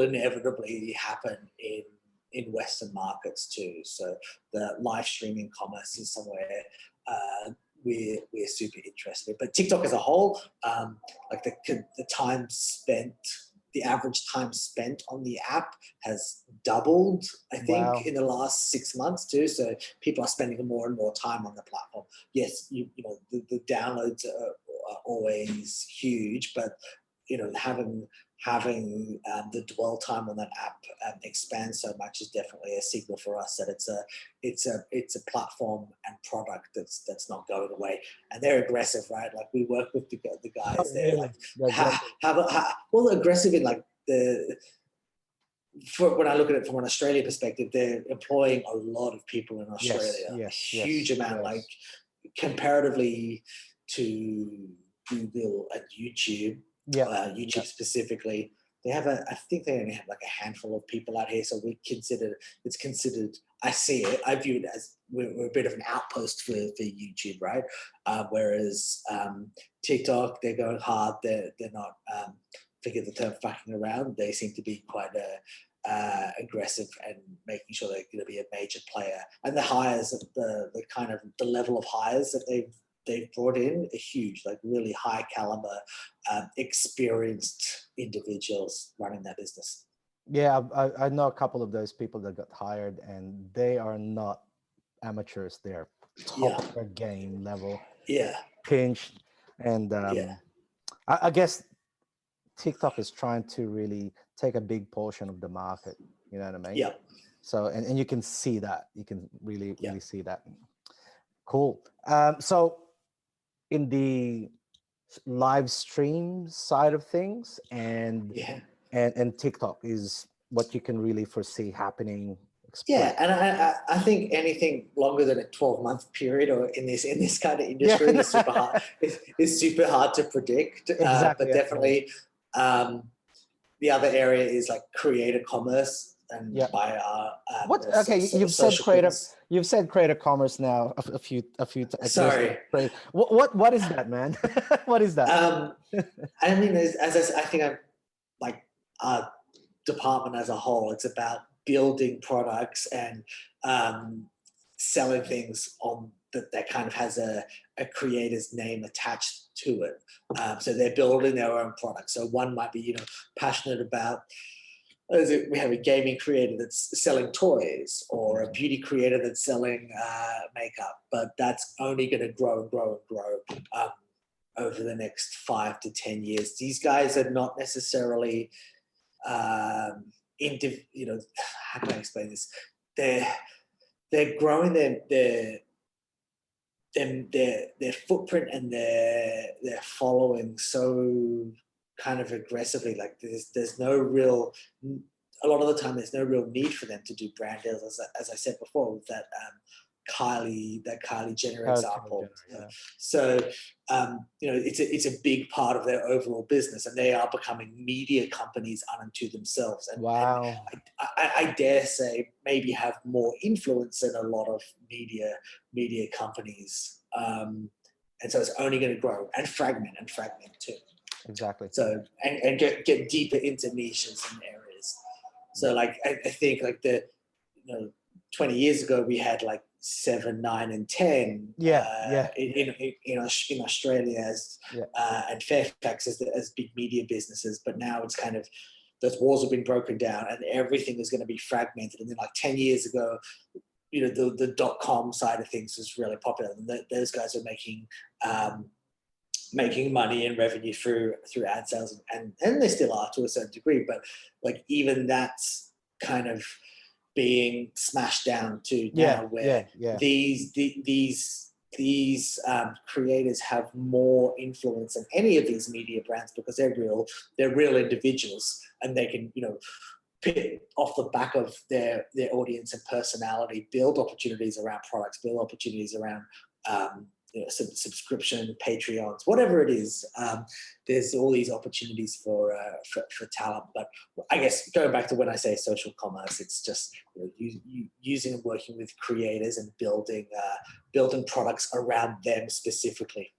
inevitably happen in Western markets too. So the live streaming commerce is somewhere we're super interested. But TikTok as a whole, like the time spent, the average time spent on the app has doubled, I think, in the last 6 months too. So people are spending more and more time on the platform. Yes, the downloads are always huge, but having the dwell time on that app expand so much is definitely a signal for us that it's a platform and product that's not going away. And they're aggressive, right? Like we work with the guys there, like aggressive in like when I look at it from an Australia perspective, they're employing a lot of people in Australia, huge amount, like comparatively to Google and YouTube. YouTube specifically, I think they only have like a handful of people out here. So it's considered, I see it, I view it as we're a bit of an outpost for YouTube, right? Whereas TikTok, they're going hard. They're not, forget the term, fucking around. They seem to be quite aggressive and making sure they're going to be a major player. And the hires, the kind of the level of hires that they've brought in are huge, like really high caliber, experienced individuals running that business. Yeah, I know a couple of those people that got hired, and they are not amateurs. They're top of their game level. Pinched. And I guess TikTok is trying to really take a big portion of the market. You know what I mean? So, and you can see that. You can really, Yeah. really see that. Cool. So in the live stream side of things, and Yeah. and TikTok is what you can really foresee happening. Yeah, and I think anything longer than a 12-month period, or in this kind of Yeah, industry, is super hard. Is super hard to predict. exactly. But definitely, the other area is like creator commerce, and Yeah. by What? Okay, you've said social creative. commerce. You've said creative commerce now a few there's Sorry. what is that, man? What is that? I mean, I think I'm like our department as a whole. It's about building products and selling things on that kind of has a creator's name attached to it. So they're building their own products. So one might be, passionate about. We have a gaming creator that's selling toys, or a beauty creator that's selling makeup, but that's only going to grow and grow and grow over the next 5 to 10 years. These guys are not necessarily, how can I explain this? They're growing their footprint and their following so kind of aggressively. Like there's no real, a lot of the time there's no real need for them to do brand deals, as I said before, with that Kylie Jenner example. Yeah. So it's a big part of their overall business, and they are becoming media companies unto themselves. And, Wow. and I dare say maybe have more influence than a lot of media companies. And so it's only going to grow and fragment too. Exactly. So and get deeper into niches and areas. So like I think like 20 years ago we had like 7, 9, and 10 in Australia as and Fairfax as big media businesses, but now it's kind of those walls have been broken down and everything is going to be fragmented. And then like 10 years ago, the .com side of things was really popular, and those guys are making money and revenue through ad sales, and they still are to a certain degree, but like even that's kind of being smashed down to now where these creators have more influence than any of these media brands, because they're real individuals, and they can pick off the back of their audience and personality, build opportunities around products, build opportunities around subscription, Patreons, whatever it is. There's all these opportunities for talent. But I guess going back to when I say social commerce, it's just using and working with creators and building products around them specifically.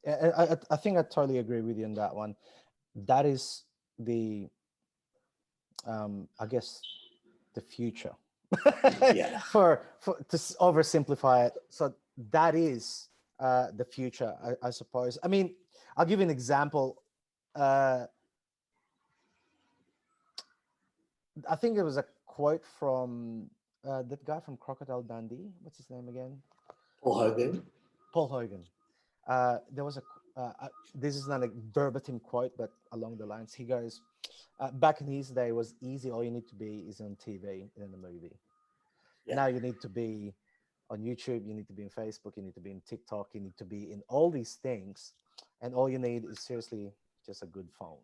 I think I totally agree with you on that one. That is the I guess the future. Yeah. For to oversimplify it, so that is the future, I suppose. I mean, I'll give you an example. I think it was a quote from that guy from Crocodile Dundee. What's his name again? Paul Hogan. Paul Hogan. There was this is not a verbatim quote, but along the lines, he goes, back in his day, it was easy. All you need to be is on TV and in a movie. Yeah. Now you need to be on YouTube, you need to be in Facebook, you need to be in TikTok, you need to be in all these things. And all you need is seriously just a good phone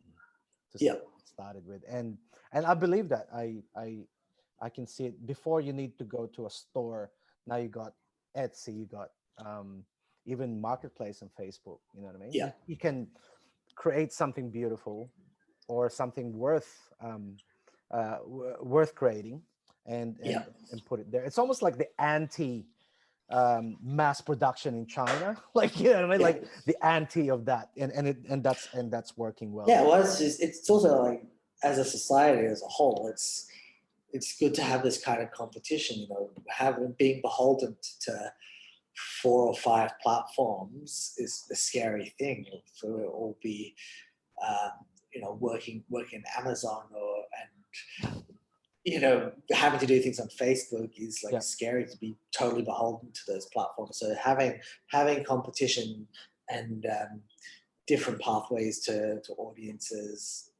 to get started with. And I believe that. I can see it. Before, you need to go to a store. Now you got Etsy, you got even Marketplace on Facebook. You know what I mean? Yeah. You can create something beautiful or something worth creating and put it there. It's almost like the anti mass production in China, like you know what I mean, like the anti of that, and that's working well. Yeah, well, it's also like as a society as a whole, it's good to have this kind of competition. Being beholden to 4 or 5 platforms is a scary thing. So we'll all be working Amazon having to do things on Facebook is like scary, to be totally beholden to those platforms. So having competition and different pathways to audiences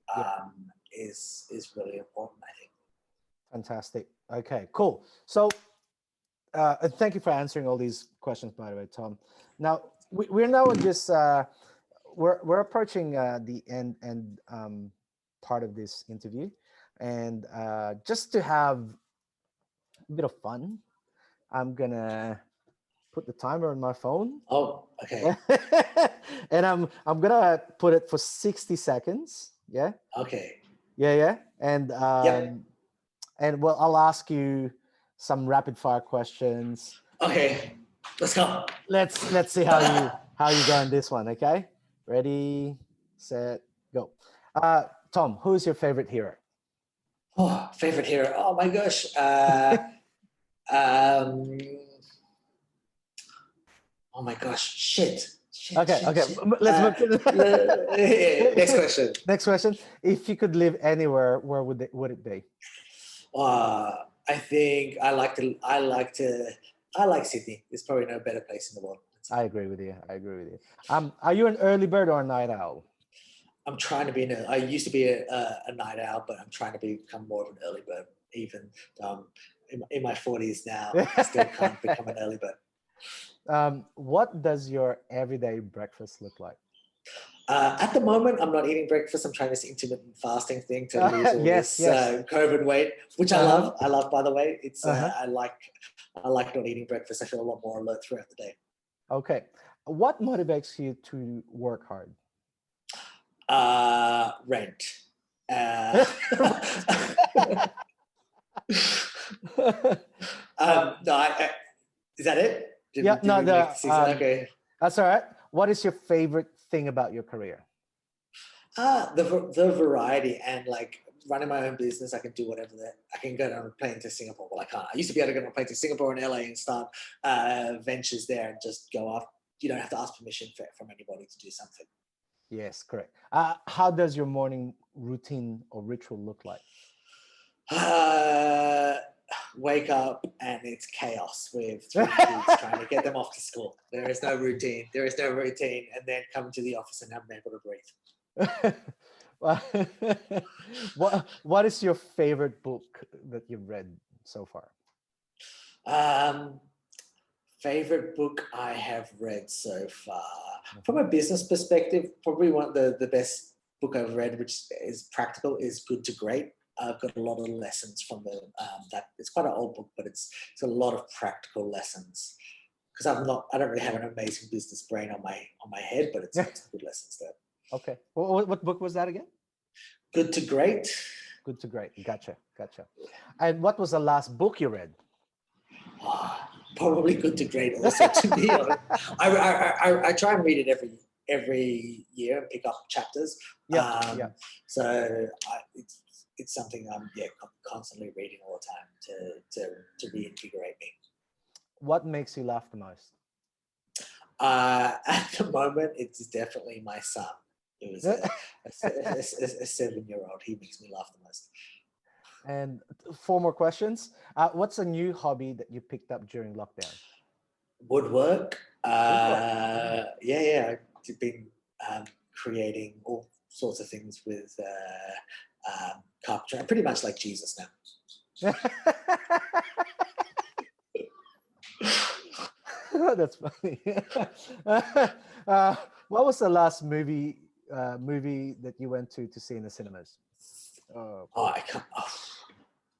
is really important, I think. Fantastic. Okay, cool. So and thank you for answering all these questions, by the way, Tom. Now we're now in this. We're approaching the end part of this interview, and just to have a bit of fun, I'm gonna put the timer on my phone. Oh, okay. And I'm gonna put it for 60 seconds. Yeah. Okay. Yeah. And Yep. and well, I'll ask you some rapid fire questions. Okay. Let's go. Let's see how you go on this one. Okay. Ready, set, go. Tom, who's your favorite hero? Oh, favorite hero. Oh my gosh. Um, oh my gosh. Shit. Okay. Let's move to Next question. Next question. If you could live anywhere, where would it be? I think I like Sydney. There's probably no better place in the world. I agree with you. Are you an early bird or a night owl? I'm trying to be I used to be a night owl, but I'm trying to become more of an early bird. Even in my 40s now, I still can't become an early bird. What does your everyday breakfast look like? At the moment, I'm not eating breakfast. I'm trying this intermittent fasting thing to lose all yes. COVID weight, which I love. I love, by the way. It's I like not eating breakfast. I feel a lot more alert throughout the day. Okay. What motivates you to work hard? Rent. No, is that it? Okay. That's all right. What is your favorite thing about your career? The variety and like running my own business. I can do whatever I can go on a plane to Singapore. Well, I can't. I used to be able to go on a plane to Singapore and LA and start ventures there and just go off. You don't have to ask permission from anybody to do something. Yes, correct. How does your morning routine or ritual look like? Wake up and it's chaos with 3 kids trying to get them off to school. There is no routine. And then come to the office and I'm able to breathe. What is your favorite book that you've read so far? Favorite book I have read so far. From a business perspective, probably one of the best book I've read, which is practical, is Good to Great. I've got a lot of lessons from that. It's quite an old book, but it's a lot of practical lessons. Because I don't really have an amazing business brain on my head, but it's got some good lessons there. Okay. What book was that again? Good to Great. Good to Great. Gotcha. And what was the last book you read? Probably Good to Great also, to be honest. I try and read it every year and pick up chapters. So it's something I'm constantly reading all the time to reinvigorate me. What makes you laugh the most? At the moment, it's definitely my son. It was a 7-year-old. He makes me laugh the most. And 4 more questions. What's a new hobby that you picked up during lockdown? Woodwork. I've been creating all sorts of things with carpentry. I'm pretty much like Jesus now. That's funny. What was the last movie that you went to see in the cinemas?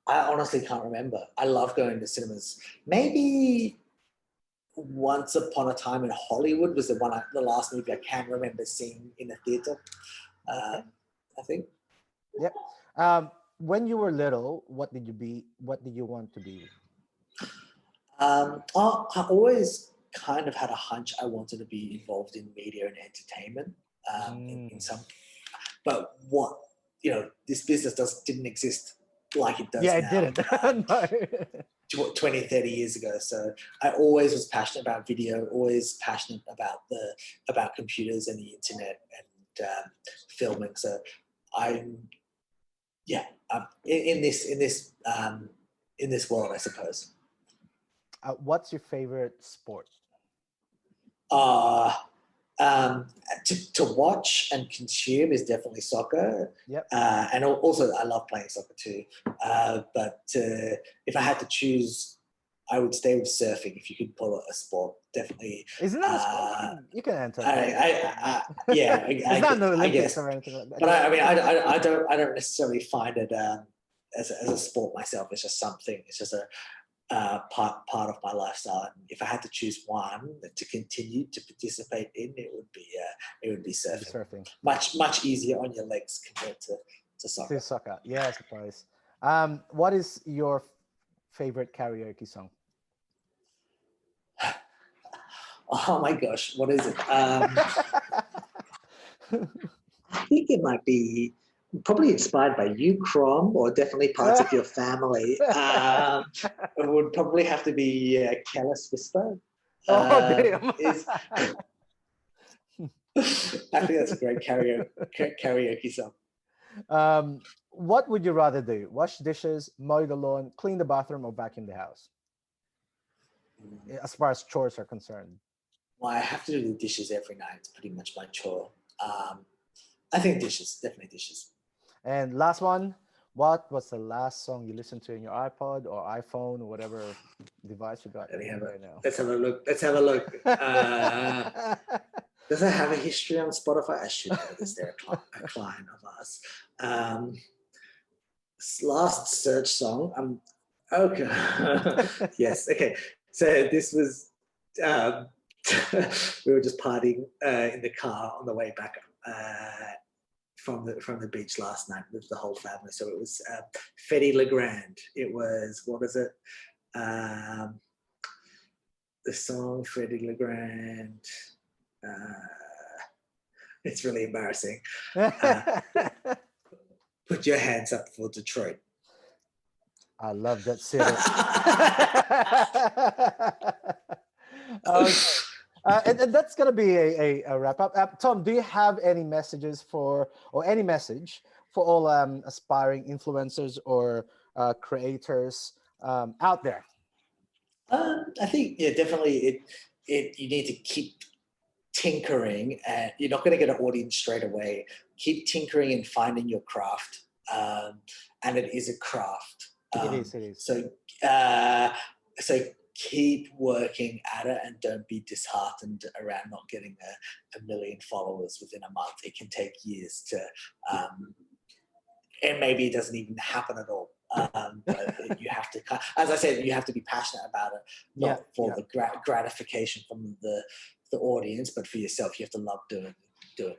I honestly can't remember. I love going to cinemas. Maybe Once Upon a Time in Hollywood was the last movie I can remember seeing in a theater. I think. Yep. When you were little, what did you want to be? I always kind of had a hunch I wanted to be involved in media and entertainment. In some, but this business didn't exist like it does now. It didn't. 20, 30 years ago. So I always was passionate about video, always passionate about computers and the internet and filming. So I'm in this world, I suppose. What's your favorite sport? To watch and consume is definitely soccer. Yep. And also I love playing soccer too. But if I had to choose, I would stay with surfing. If you could call it a sport, definitely. Isn't that a sport? You can enter. Yeah, it's not the Olympics guess. or anything like that. But I don't necessarily find it as a sport myself. It's just something. It's just a part of my lifestyle. And if I had to choose one to continue to participate in, it would be surfing. Much easier on your legs compared to soccer. Yeah, I suppose. What is your favorite karaoke song? Oh my gosh, what is it? I think it might be probably inspired by you, Crom, or definitely parts of your family. It would probably have to be Careless Whisper. Damn. I think that's a great karaoke song. What would you rather do? Wash dishes, mow the lawn, clean the bathroom, or vacuum the house? As far as chores are concerned. Well, I have to do the dishes every night. It's pretty much my chore. I think dishes, definitely dishes. And last one, what was the last song you listened to in your iPod or iPhone or whatever device you got right now? Let's have a look. Does it have a history on Spotify? I should know this. They're a client of ours. Last search song. Okay. Yes. Okay. So this was. We were just partying in the car on the way back from the beach last night with the whole family. So it was Fetty Legrand. It was, what is it? The song Fetty Legrand. It's really embarrassing. Put Your Hands Up for Detroit. I love that city. Okay. And that's going to be a wrap up. Tom, do you have any messages or any message for all aspiring influencers or creators out there? I think, definitely you need to keep tinkering, and you're not going to get an audience straight away. Keep tinkering and finding your craft. And it is a craft. It is. So keep working at it and don't be disheartened around not getting a million followers within a month. It can take years to, and maybe it doesn't even happen at all. But you have to, as I said, you have to be passionate about it, not for the gratification from the audience, but for yourself. You have to love doing it.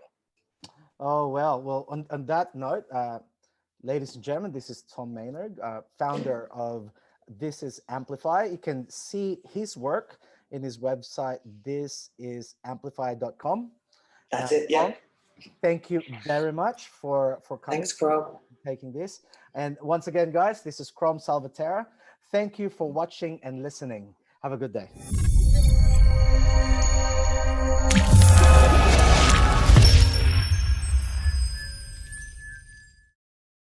Oh, well, on that note, ladies and gentlemen, this is Tom Maynard, founder of This Is Amplify. You can see his work in his website, thisisamplify.com. That's it, yeah. Tom, thank you very much for coming. Thanks, Crom. Taking this. And once again, guys, this is Crom Salvatera. Thank you for watching and listening. Have a good day.